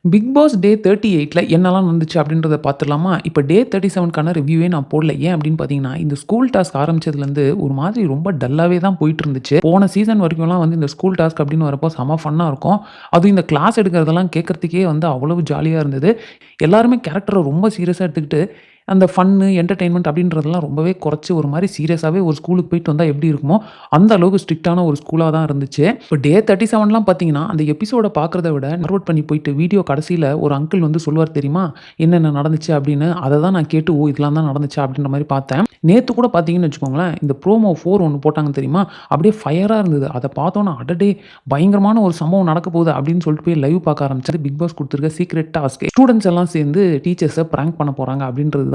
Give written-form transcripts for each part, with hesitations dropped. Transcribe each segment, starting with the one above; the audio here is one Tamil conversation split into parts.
பிக் பாஸ் டே 38ல என்னலாம் நடந்துச்சு அப்படின்றத பார்த்துடலாமா? இப்ப டே 37க்கான ரிவ்யூவே நான் போடல. ஏன் அப்படின்னு பார்த்தீங்கன்னா, இந்த ஸ்கூல் டாஸ்க் ஆரம்பிச்சதுலேருந்து ஒரு மாதிரி ரொம்ப டல்லாவே தான் போயிட்டு இருந்துச்சு. போன சீசன் வரைக்கும்லாம் வந்து இந்த ஸ்கூல் டாஸ்க் அப்படின்னு வரப்போ செம ஃபன்னா இருக்கும். அதுவும் இந்த கிளாஸ் எடுக்கிறதெல்லாம் கேட்கறதுக்கே வந்து அவ்வளவு ஜாலியா இருந்தது. எல்லாருமே கேரக்டர ரொம்ப சீரியஸா எடுத்துக்கிட்டு, அந்த ஃபன்னு, என்டர்டெயின்மென்ட் அப்படின்றதெல்லாம் ரொம்பவே குறைச்சு ஒரு மாரி சீரியஸாவே ஒரு ஸ்கூலுக்கு போயிட்டு வந்தா எப்படி இருக்குமோ, அந்த அளவுக்கு ஸ்ட்ரிக்ட்டான ஒரு ஸ்கூலா தான் இருந்துச்சு. இப்போ டே 37லாம் பார்த்தீங்கன்னா, அந்த எபிசோட பார்க்கிறத விட ஃபார்வர்ட் பண்ணி போயிட்டு வீடியோ கடைசியில ஒரு அங்கிள் வந்து சொல்லுவார் தெரியுமா? என்னென்ன நடந்துச்சு அப்படின்னு. அத தான் நான் கேட்டு, ஓ! இதெல்லாம் தான் நடந்துச்சா அப்படின்ற மாரி பார்த்தேன். நேத்து கூட பார்த்தீங்கன்னு வச்சுக்கோங்களேன், இந்த ப்ரோமோ 4 ஒண்ணு போட்டாங்க தெரியுமா? அப்படியே ஃபயரா இருந்தது. அத பார்த்தோன்னே, அடடே! பயங்கரமான ஒரு சம்பவம் நடக்க போகுது அப்படின்னு சொல்லிட்டு போய் லைவ் பார்க்க ஆரம்பிச்சது. பிக் பாஸ் குடுத்திருக்க சீக்ரெட் டாஸ்க். ஸ்டூடண்ட்ஸ் எல்லாம் சேர்ந்து டீச்சர்ஸ பிராங்க் பண்ண போறாங்க அப்படின்றது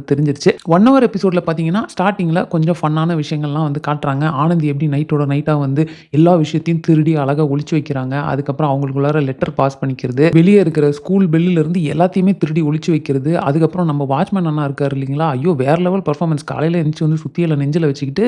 தெரிஞ்சிருச்சு. 1 ஹவர் எபிசோட்ல பார்த்தீங்கன்னா, ஸ்டார்ட்டிங்ல கொஞ்சம் ஃபன்னான விஷயங்கள்லாம் வந்து காட்டுறாங்க. ஆனந்தி எப்படி நைட்டோட நைட்டா வந்து எல்லா விஷயத்தையும் திருடி அழகா ஒளிச்சு வைக்கிறாங்க. அதுக்கப்புறம் அவங்களுக்குள்ளார லெட்டர் பாஸ் பண்ணிக்கிறது. வெளிய இருக்கிற ஸ்கூல் பெல்லுல இருந்து எல்லாத்தையுமே திருடி ஒளிச்சு வைக்கிறது. அதுக்கப்புறம் நம்ம வாட்ச்மேன் அண்ணா இருக்காரு இல்லைங்களா? ஐயோ! வேற லெவல் பெர்ஃபார்மன்ஸ். காலையில எந்திரிச்சு வந்து சுத்தியல நெஞ்சில வச்சுக்கிட்டு,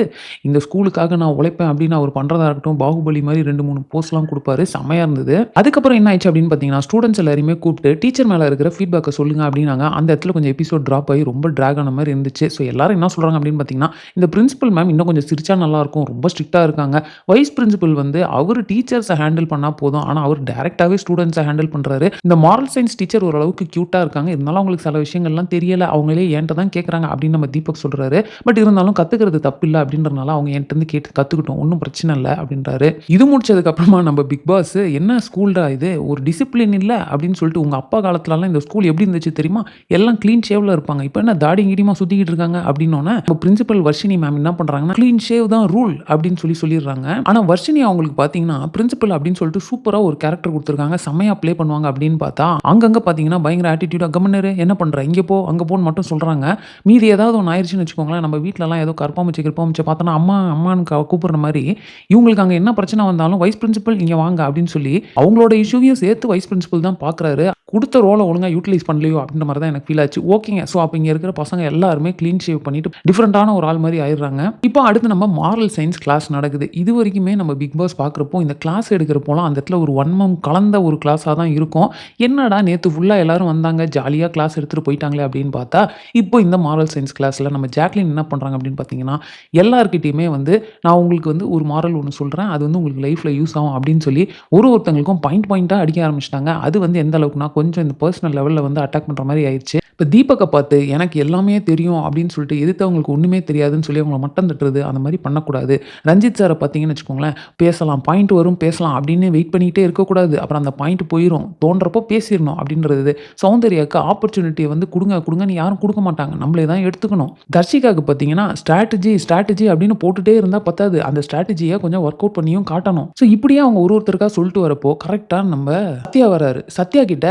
இந்த ஸ்கூலுக்காக நான் உழைப்பேன் அப்படின்னு அவர் பண்றதா இருக்கட்டும், பாகுபலி மாரி 2, 3 போஸ்லாம் குடுப்பாரு. செம்மையா இருந்தது. அதுக்கப்புறம் என்ன ஆயிடுச்சு அப்படின்னு பார்த்தீங்கன்னா, ஸ்டூடண்ட்ஸ் எல்லாரையுமே கூப்பிட்டு டீச்சர் மேல இருக்கிற ஃபீட்பேக்க சொல்லுங்க அப்படின்னாங்க. அந்த இடத்துல கொஞ்சம் எபிசோட் டிராப் ஆகி ரொம்ப டிராக் ஆன மாரி இருந்துச்சு. ஸோ எல்லாரும் என்ன சொல்றாங்க அப்படின்னு பார்த்தீங்கன்னா, இந்த பிரின்சிபல் மேம் இன்னும் கொஞ்சம் சிரிச்சா நல்லாயிருக்கும். ரொம்ப ஸ்ட்ரிக்ட்டா இருக்காங்க. வைஸ் பிரின்சிபல் வந்து அவரு டீச்சர்ஸ ஹேண்டில் பண்ணா போதும். ஆனா அவர் டைரக்ட்டாவே ஸ்டூடண்ட்ஸ ஹேண்டில் பண்றாரு. இந்த மாரல் சயன்ஸ் டீச்சர் ஓரளவுக்கு கியூட்டா இருக்காங்க. இருந்தாலும் அவங்களுக்கு சில விஷயங்கள்லாம் தெரியல. அவங்களே என்ட்ட தான் கேட்கறாங்க அப்படின்னு நம்ம தீபக் சொல்றாரு. பட் இருந்தாலும் கத்துக்கிறது தப்பில்ல அப்படின்றனால அவங்க என்ட்ட இருந்து கேட்டு கத்துக்கிட்டோம். ஒண்ணும் பிரச்சனை இல்ல அப்படின்றாரு. இது முடிச்சதுக்கு அப்புறமா நம்ம பிக் பாஸ் என்ன ஸ்கூல்டா இது? ஒரு டிசிப்ளின் இல்ல அப்படின்னு சொல்லிட்டு உங்க அப்பா காலத்துலலாம் இந்த ஸ்கூல் எப்படி இருந்துச்சு தெரியுமா? எல்லாம் கிளீன் ஷேவ்ல இருப்பாங்க. இப்ப என்ன தாடி கீடியுமா சுத்திக்கிட்டு இருக்காங்க அப்படின்னோன, நம்ம பிரின்சிபல் வர்ஷினி மேம் என்ன பண்றாங்கன்னா, கிளீன் ஷேவ் தான் ரூல் அப்படின்னு சொல்லிடுறாங்க. ஆனா வர்ஷினி அவங்களுக்கு பார்த்தீங்கன்னா, பிரின்சிபல் அப்படின்னு சொல்லிட்டு சூப்பரா ஒரு கேரக்டர் குடுத்துருக்காங்க. செம்மையா ப்ளே பண்ணுவாங்க அப்படின்னு பார்த்தா, அங்கங்க பார்த்தீங்கன்னா பயங்கர ஆட்டிட்யூடா கம்முனு இரு, என்ன பண்ற? இங்க போ, அங்க போன்னு மட்டும் சொல்றாங்க. மீதி ஏதாவது ஒண்ணு ஆயிருச்சுன்னு வச்சுக்கோங்களேன், நம்ம வீட்லலாம் ஏதோ கருப்பாம்பூச்சி கிருப்பாம்பூச்சிய பார்த்தோன்னா, அம்மா அம்மான்னு கூப்பிடுற மாரி, இவங்களுக்கு அங்க என்ன பிரச்சனை வந்தாலும் வைஸ் பிரின்சிபல் இங்க வாங்க அப்படின்னு சொல்லி, அவங்களோட இஷ்யூவையும் சேர்த்து வைஸ் பிரின்சிபல் தான் பார்க்குறாரு. குடுத்த ரோல ஒழுங்கா யூட்டிலைஸ் பண்ணலையோ அப்படின்ற மாரி தான் எனக்கு ஃபீல் ஆச்சு. ஓகேங்க. ஸோ அப்ப இங்க இருக்கிற பசங்க எல்லாருமே கிளீன் ஷேவ் பண்ணிட்டு டிஃபரண்டான ஒரு ஆள் மாரி ஆயிடுறாங்க. இப்போ அடுத்து நம்ம மாரல் சயன்ஸ் கிளாஸ் நடக்குது. இதுவரைக்குமே நம்ம பிக் பாஸ் பார்க்குறப்போ, இந்த கிளாஸ் எடுக்கிறப்போலாம் அந்த இடத்துல ஒரு வன்மம் கலந்த ஒரு கிளாஸா தான் இருக்கும். என்னடா நேத்து ஃபுல்லா எல்லாரும் வந்தாங்க, ஜாலியா கிளாஸ் எடுத்துட்டு போயிட்டாங்களே அப்படின்னு பார்த்தா, இப்போ இந்த மாரல் சயன்ஸ் கிளாஸ்ல நம்ம ஜாக்லின் என்ன பண்றாங்க அப்படின்னு பார்த்தீங்கன்னா, எல்லார்கிட்டயுமே வந்து நான் உங்களுக்கு வந்து ஒரு மாரல் ஒண்ணு சொல்றேன். அது வந்து உங்களுக்கு லைஃப்ல யூஸ் ஆகும் அப்படின்னு சொல்லி ஒருத்தங்களுக்கும் பாயிண்ட்டா அடிக்க ஆரம்பிச்சுட்டாங்க. அது வந்து எந்த அளவுக்குனா, கொஞ்சம் இந்த பெர்சனல் லெவல்ல வந்து அட்டாக் பண்ற மாரி ஆயிருச்சு. இப்ப தீபக்க பார்த்து எனக்கு எல்லாமே தெரியும் அப்படின்னு சொல்லிட்டு எதிர்த்தவங்களுக்கு ஒண்ணுமே தெரியாதுன்னு சொல்லி அவங்கள மட்டம் தட்டுறது, அந்த மாரி பண்ணக்கூடாது. ரஞ்சித் சார பார்த்தீங்கன்னு வச்சுக்கோங்களேன், பேசலாம், பாயிண்ட் வரும் பேசலாம் அப்படின்னு வெயிட் பண்ணிக்கிட்டே இருக்கக்கூடாது. அப்புறம் அந்த பாயிண்ட் போயிரும். தோன்றப்போ பேசிறணும் அப்படின்றது. சௌந்தர்யாக்கு ஆப்பர்ச்சுனிட்டிய வந்து குடுங்கன்னு யாரும் குடுக்க மாட்டாங்க. நம்மளே தான் எடுத்துக்கணும். தர்ஷிகாக்கு பார்த்தீங்கன்னா, ஸ்ட்ராட்டஜி அப்படின்னு போட்டுட்டே இருந்தா பத்தாது. அந்த ஸ்ட்ராட்டஜிய கொஞ்சம் ஒர்க் அவுட் பண்ணியும் காட்டணும். ஸோ இப்படியே அவங்க ஒருத்தருக்கா சொல்லிட்டு வரப்போ, கரெக்ட்டா நம்ம சத்யா வராரு. சத்யா கிட்ட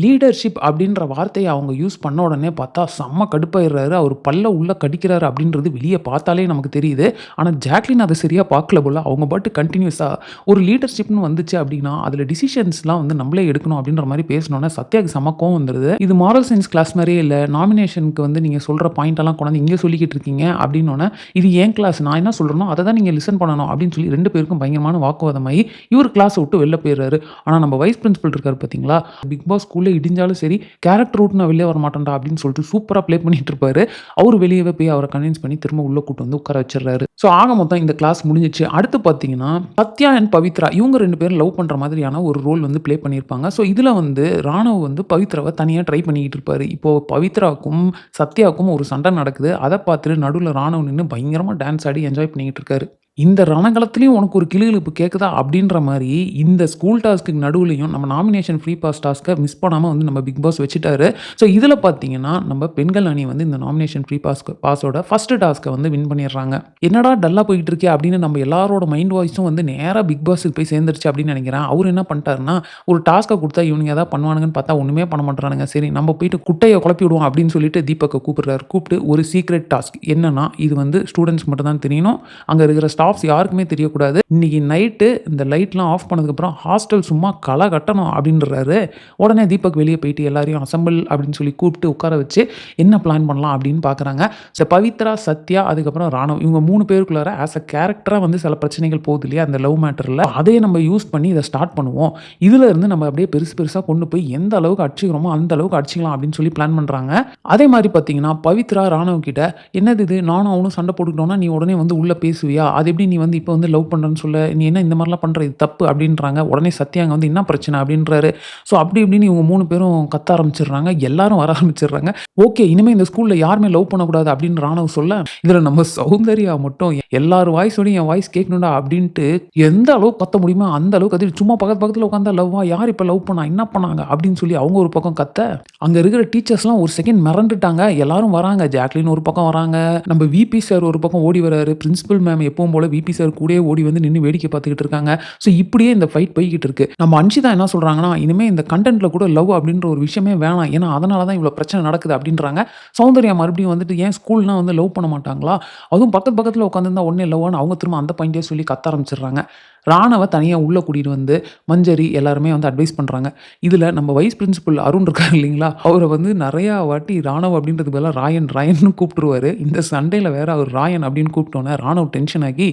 லீடர்ஷிப் அப்படின்ற வார்த்தைய அவங்க யூஸ் பண்ண உடனே பார்த்தா செம்ம கடுப்பாயிடுறாரு. அவரு பல்ல உள்ள கடிக்கிறாரு அப்படின்றது வெளிய பார்த்தாலே நமக்கு தெரியுது. ஆனா ஜாக்லின் அத சரியா பார்க்கல போல. அவங்க பாட்டுக்கு கன்டினியூஸா ஒரு லீடர்ஷிப்னு வந்துச்சு அப்படின்னா, அதுல டிசிஷன்ஸ்லாம் வந்து நம்மளே எடுக்கணும் அப்படின்ற மாரி பேசினோனே சத்யாக்கு செம்ம கோவம் வந்துருது. இது மாரல் சயன்ஸ் கிளாஸ் மாரியே இல்ல. நாமினேஷனுக்கு வந்து நீங்க சொல்ற பாயிண்ட் எல்லாம் கொண்டாந்து இங்க சொல்லிக்கிட்டு இருக்கீங்க அப்படின்னோனே, இது என் கிளாஸ். நான் என்ன சொல்றேனோ அத தான் நீங்க லிசன் பண்ணணும் அப்படின்னு சொல்லி 2 பேருக்கும் பயங்கரமான வாக்குவாதமாயி, இவரு கிளாஸ விட்டு வெளில போயிடுறாரு. ஆனா நம்ம வைஸ் பிரின்சிபல் இருக்காரு பார்த்தீங்களா, பிக் பாஸ் ஸ்கூல்ல இடிஞ்சாலும் சரி, கேரக்டர் விட்டு நான் வெளிய வரமாட்டேன்டா அப்படின்னு சொல்லிட்டு சூப்பரா ப்ளே பண்ணிட்டு இருப்பாரு. அவரு வெளியவே போய் அவர கன்வின்ஸ் பண்ணி திரும்ப உள்ள கூட்டு வந்து உட்கார வச்சுடுறாரு. ஸோ ஆக மொத்தம் இந்த கிளாஸ் முடிஞ்சுச்சு. அடுத்து பார்த்தீங்கன்னா, சத்யா அண்ட் பவித்ரா இவங்க 2 பேரும் லவ் பண்ற மாதிரியான ஒரு ரோல் வந்து ப்ளே பண்ணியிருப்பாங்க. ஸோ இதுல வந்து ராணவ் வந்து பவித்ராவ தனியா ட்ரை பண்ணிக்கிட்டு இருப்பாரு. இப்போ பவித்ராவுக்கும், சத்யாவுக்கும் ஒரு சண்டை நடக்குது. அத பார்த்துட்டு நடுவுல ராணவ் நின்னு பயங்கரமா டான்ஸ் ஆடி என்ஜாய் பண்ணிக்கிட்டு இருக்காரு. இந்த ரணகளத்திலயும் உனக்கு ஒரு கிளுகிளுப்பு கேட்குதா? அப்படின்ற மாரி இந்த ஸ்கூல் டாஸ்க்குக்கு நடுவுலயும் நம்ம நாமினேஷன் ஃப்ரீ பாஸ் டாஸ்க்க மிஸ் பண்ணாம வந்து நம்ம பிக் பாஸ் வச்சுட்டாரு. ஸோ இதில பார்த்தீங்கன்னா, நம்ம பெண்கள் அணி வந்து இந்த நாமினேஷன் ஃப்ரீ பாஸோட ஃபர்ஸ்ட் டாஸ்க்க வந்து வின் பண்ணிடுறாங்க. என்னடா டல்லா போயிட்டு இருக்கே அப்படின்னு நம்ம எல்லாரோட மைண்ட் வாய்ஸும் வந்து நேரா பிக் பாஸ்க்கு போய் சேர்ந்துருச்சு அப்படின்னு நினைக்கிறேன். அவரு என்ன பண்ணிட்டாருன்னா, ஒரு டாஸ்க்க குடுத்தா இவனுங்க ஏதாவது பண்ணுவானுங்கன்னு பார்த்தா ஒண்ணுமே பண்ண மாட்றானுங்க. சரி நம்ம போயிட்டு குட்டைய குழப்பி விடுவோம் அப்படின்னு சொல்லிட்டு தீபக்க கூப்பிடுறாரு. கூப்பிட்டு ஒரு சீக்ரெட் டாஸ்க் என்னன்னா, இது வந்து ஸ்டூடண்ட்ஸ்க்கு மட்டும் தான் தெரியணும். அங்க இருக்கிற ஸ்டாஃப் ஸ்டாஃப்ஸ் யாருக்குமே தெரியக்கூடாது. இன்னைக்கு நைட்டு இந்த லைட்லாம் ஆஃப் பண்ணதுக்கப்புறம் ஹாஸ்டல் சும்மா களை கட்டணும் அப்படின்றாரு. உடனே தீபக் வெளியே போயிட்டு எல்லாரையும் அசெம்பிள் அப்படின்னு சொல்லி கூப்பிட்டு உட்கார வச்சு என்ன பிளான் பண்ணலாம் அப்படின்னு பார்க்குறாங்க. ஸோ பவித்ரா, சத்யா, அதுக்கப்புறம் ராணவ் இவங்க 3 பேருக்குள்ளார ஆஸ் அ கேரக்டராக வந்து சில பிரச்சனைகள் போகுது இல்லையா அந்த லவ் மேட்டரில். அதையே நம்ம யூஸ் பண்ணி இதை ஸ்டார்ட் பண்ணுவோம். இதில் இருந்து நம்ம அப்படியே பெருசு பெருசாக கொண்டு போய் எந்த அளவுக்கு அடிச்சுக்கிறோமோ அந்த அளவுக்கு அடிச்சிக்கலாம் அப்படின்னு சொல்லி பிளான் பண்ணுறாங்க. அதே மாதிரி பார்த்தீங்கன்னா பவித்ரா ராணவ் கிட்ட என்னது இது நானும் அவனும் சண்டை போட்டுக்கிட்டோம்னா நீ உடனே வந்து உள்ளே பேசுவியா, அது எப்படி நீ வந்து இப்போ வந்து லவ் பண்ணுறேன்னு சொல்ல, நீ என்ன இந்த மாதிரிலாம் பண்ணுற, இது தப்பு அப்படின்றாங்க. உடனே சத்யாங்க வந்து என்ன பிரச்சனை அப்படின்றாரு. ஸோ அப்படி இப்படின்னு இவங்க 3 பேரும் கத்த ஆரம்பிச்சிடுறாங்க. எல்லாரும் வர ஆரம்பிச்சிடுறாங்க. ஓகே இனிமேல் இந்த ஸ்கூலில் யாருமே லவ் பண்ணக்கூடாது அப்படின்னு ராணவ் சொல்ல, இதில் நம்ம சௌந்தர்யா மட்டும் எல்லாரும் வாய்ஸோடையும் என் வாய்ஸ் கேட்கணும்டா அப்படின்ட்டு எந்த அளவுக்கு கத்த முடியுமோ அந்த அளவுக்கு கத்தி சும்மா பக்கத்தில் உட்காந்தா லவ்வா, யார் இப்போ லவ் பண்ணா, என்ன பண்ணாங்க அப்படின்னு சொல்லி அவங்க ஒரு பக்கம் கத்த, அங்கே இருக்கிற டீச்சர்ஸ்லாம் ஒரு செகண்ட் மிரண்டுட்டாங்க. எல்லாரும் வராங்க. ஜாக்லின் ஒரு பக்கம் வராங்க, நம்ம விபி சார் ஒரு பக்கம் ஓடி வராரு, பிரின்சிபல் மேம் எப்பவும் போல விபி சார் கூடயே ஓடி வந்து நின்று வேடிக்கை பார்த்துக்கிட்டு இருக்காங்க. ஸோ இப்படியே இந்த ஃபைட் போய்கிட்டு இருக்கு. நம்ம அன்ஷிதா என்ன சொல்றாங்கன்னா, இனிமே இந்த கண்டென்ட்ல கூட லவ் அப்படின்ற ஒரு விஷயமே வேணாம், ஏன்னா அதனால தான் இவ்வளோ பிரச்சனை நடக்குது அப்படின்றாங்க. சௌந்தர்யா மறுபடியும் வந்துட்டு ஏன் ஸ்கூல்னா வந்து லவ் பண்ண மாட்டாங்களா, அதுவும் பக்கத்தில் உட்காந்துருந்தா உடனே லவ்வான்னு அவங்க திரும்ப அந்த பாயிண்டே சொல்லி கத்த ஆரம்பிச்சிடுறாங்க. ராணவ தனியாக உள்ளே கூட்டிகிட்டு வந்து மஞ்சரி எல்லாருமே வந்து அட்வைஸ் பண்ணுறாங்க. இதில் நம்ம வைஸ் பிரின்சிபல் அருண் இருக்கார் இல்லைங்களா, அவரை வந்து நிறையா வாட்டி ராணவ் அப்படின்றது பதிலாக ராயன்னு கூப்பிட்டுருவாரு. இந்த சண்டையில் வேற அவர் ராயன் அப்படின்னு கூப்பிட்டோன்னே ராணவ் டென்ஷன் ஆகி,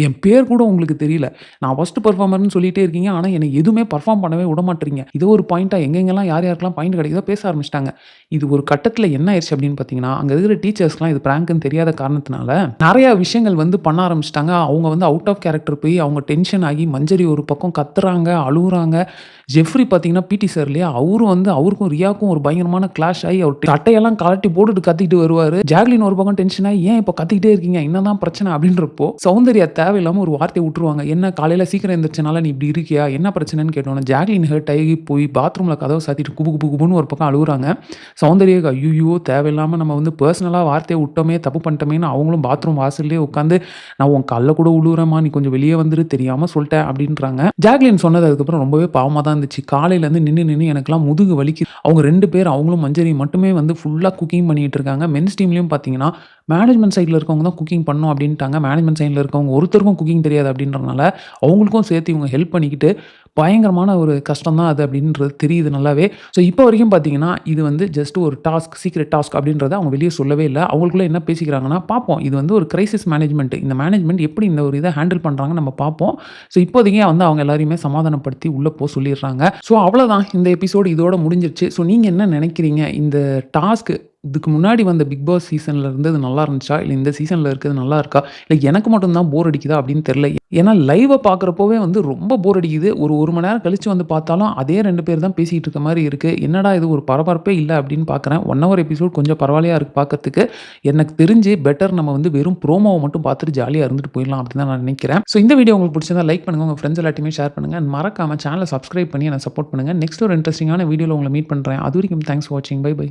என் பேர் கூட உங்களுக்கு தெரியல, நான் ஃபஸ்ட்டு பர்ஃபார்மர்னு சொல்லிட்டே இருக்கீங்க, ஆனால் என்னை எதுவுமே பர்ஃபார்ம் பண்ணவே விட மாட்டீங்க, இது ஒரு பாயிண்ட்டாக எங்கெங்கெல்லாம் யார் யாருக்கெல்லாம் பாயிண்ட் கிடைக்குதோ பேச ஆரம்பிச்சிட்டாங்க. இது ஒரு கட்டத்தில் என்ன ஆயிடுச்சு அப்படின்னு பார்த்தீங்கன்னா, அங்கே இருக்கிற டீச்சர்ஸ்லாம் இது பிராங்க்னு தெரியாத காரணத்தினால நிறையா விஷயங்கள் வந்து பண்ண ஆரம்பிச்சிட்டாங்க. அவங்க வந்து அவுட் ஆஃப் கேரக்டர் போய் அவங்க டென்ஷன் ஆகி மஞ்சரி ஒரு பக்கம் கத்துறாங்க, அழுகுறாங்க. ஜெஃப்ரி பார்த்தீங்கன்னா பிடி சார் இல்லையா, அவரும் வந்து அவருக்கும் ரியாக்கும் ஒரு பயங்கரமான கிளாஷ் ஆகி அவர் சட்டையெல்லாம் கலட்டி போட்டுட்டு கத்திட்டு வருவார். ஜாக்லின் ஒரு பக்கம் டென்ஷன் ஆகி ஏன் இப்போ கத்திக்கிட்டே இருக்கீங்க, என்னதான் பிரச்சனை அப்படின்றப்போ சௌந்தர்யா தேவையில்லாமல் ஒரு வார்த்தை விட்டுருவாங்க. என்ன காலையில் சீக்கிரம் எழுந்திரிச்சனால நீ இப்படி இருக்கியா, என்ன பிரச்சனைன்னு கேட்டோன்னே ஜாக்லின் ஹர்ட் ஆகி போய் பாத்ரூமில் கதவை சாத்திட்டு குபுன்னு ஒரு பக்கம் அழுகுறாங்க. சௌந்தர்யாவுக்கு ஐயோ தேவையில்லாமல் நம்ம வந்து பர்சனலாக வார்த்தையை விட்டோமே, தப்பு பண்ணிட்டோமேன்னு அவங்களும் பாத்ரூம் வாசல்லே உட்காந்து நான் உன் கல்ல கூட உழுவுறேம்மா, நீ கொஞ்சம் வெளியே வந்துரு, தெரியாமல் சொல்லிட்டேன் அப்படின்றாங்க. ஜாக்லின் சொன்னது அதுக்கப்புறம் ரொம்பவே பாவமாக தான் இருந்துச்சு. காலையிலேருந்து நின்று எனக்குலாம் முதுகு வலிக்கு. அவங்க 2 பேர் அவங்களும் மஞ்சரி மட்டுமே வந்து ஃபுல்லாக குக்கிங் பண்ணிகிட்டு இருக்காங்க. மென்ஸ் டீம்லேயும் பார்த்தீங்கன்னா மேனேஜ்மெண்ட் சைடில் இருக்கவங்க தான் குக்கிங் பண்ணணும் அப்படின்ட்டாங்க. மேனேஜ்மெண்ட் சைடில் இருக்கவங்க ஒருத்தருக்கும் குக்கிங் தெரியாது அப்படின்றனால அவங்களுக்கும் சேர்த்து இவங்க ஹெல்ப் பண்ணிக்கிட்டு பயங்கரமான ஒரு கஷ்டம் தான் அது அப்படின்றது தெரியுது நல்லாவே. ஸோ இப்போ வரைக்கும் பார்த்தீங்கன்னா இது வந்து ஜஸ்ட் ஒரு டாஸ்க், சீக்ரெட் டாஸ்க் அப்படின்றத அவங்க வெளியே சொல்லவே இல்லை. அவங்களுக்குள்ள என்ன பேசிக்கிறாங்கன்னா பார்ப்போம், இது வந்து ஒரு கிரைசிஸ் மேனேஜ்மெண்ட், இந்த மேனேஜ்மெண்ட் எப்படி இந்த ஒரு இதை ஹேண்டில் பண்ணுறாங்க நம்ம பார்ப்போம். ஸோ இப்போதைக்கு வந்து அவங்க எல்லாரையுமே சமாதானப்படுத்தி உள்ளே போக சொல்லிடுறாங்க. ஸோ அவ்வளோதான், இந்த எபிசோடு இதோட முடிஞ்சிருச்சு. ஸோ நீங்கள் என்ன நினைக்கிறீங்க, இந்த டாஸ்க் இதுக்கு முன்னாடி வந்த பிக் பாஸ் சீசனில் இருந்தது நல்லா இருந்துச்சா, இல்லை இந்த சீசனில் இருக்கிறது நல்லா இருக்கா, இல்லை எனக்கு மட்டும்தான் போர் அடிக்குதா அப்படின்னு தெரில. ஏன்னா லைவை பார்க்குறப்போவே வந்து ரொம்ப போர் அடிக்குது. ஒரு மணி நேரம் கழித்து வந்து பார்த்தாலும் அதே 2 பேர் தான் பேசிகிட்டு இருக்க மாதிரி இருக்குது. என்னடா இது ஒரு பரபரப்பே இல்லை அப்படின்னு பார்க்குறேன். 1 ஹவர் எபிசோட் கொஞ்சம் பரவாயில்லையா இருக்குது பார்க்கறதுக்கு. எனக்கு தெரிஞ்சு பெட்டர் நம்ம வந்து வெறும் ப்ரோமோவை மட்டும் பார்த்துட்டு ஜாலியாக இருந்துட்டு போயிடலாம் அப்படின்னு தான் நான் நினைக்கிறேன். ஸோ இந்த வீடியோ உங்களுக்கு பிடிச்சிருந்தா லைக் பண்ணுங்கள், உங்கள் ஃப்ரெண்ட்ஸ் எல்லாத்தையுமே ஷேர் பண்ணுங்கள், மறக்காமல் சேனலை சப்ஸ்கிரைப் பண்ணி என்னை சப்போர்ட் பண்ணுங்கள். நெக்ஸ்ட் ஒரு இன்ட்ரெஸ்டிங்கான வீடியோவில் உங்களை மீட் பண்ணுறேன். அது வரைக்கும் தேங்க்ஸ் ஃபார் வாட்சிங். Bye by.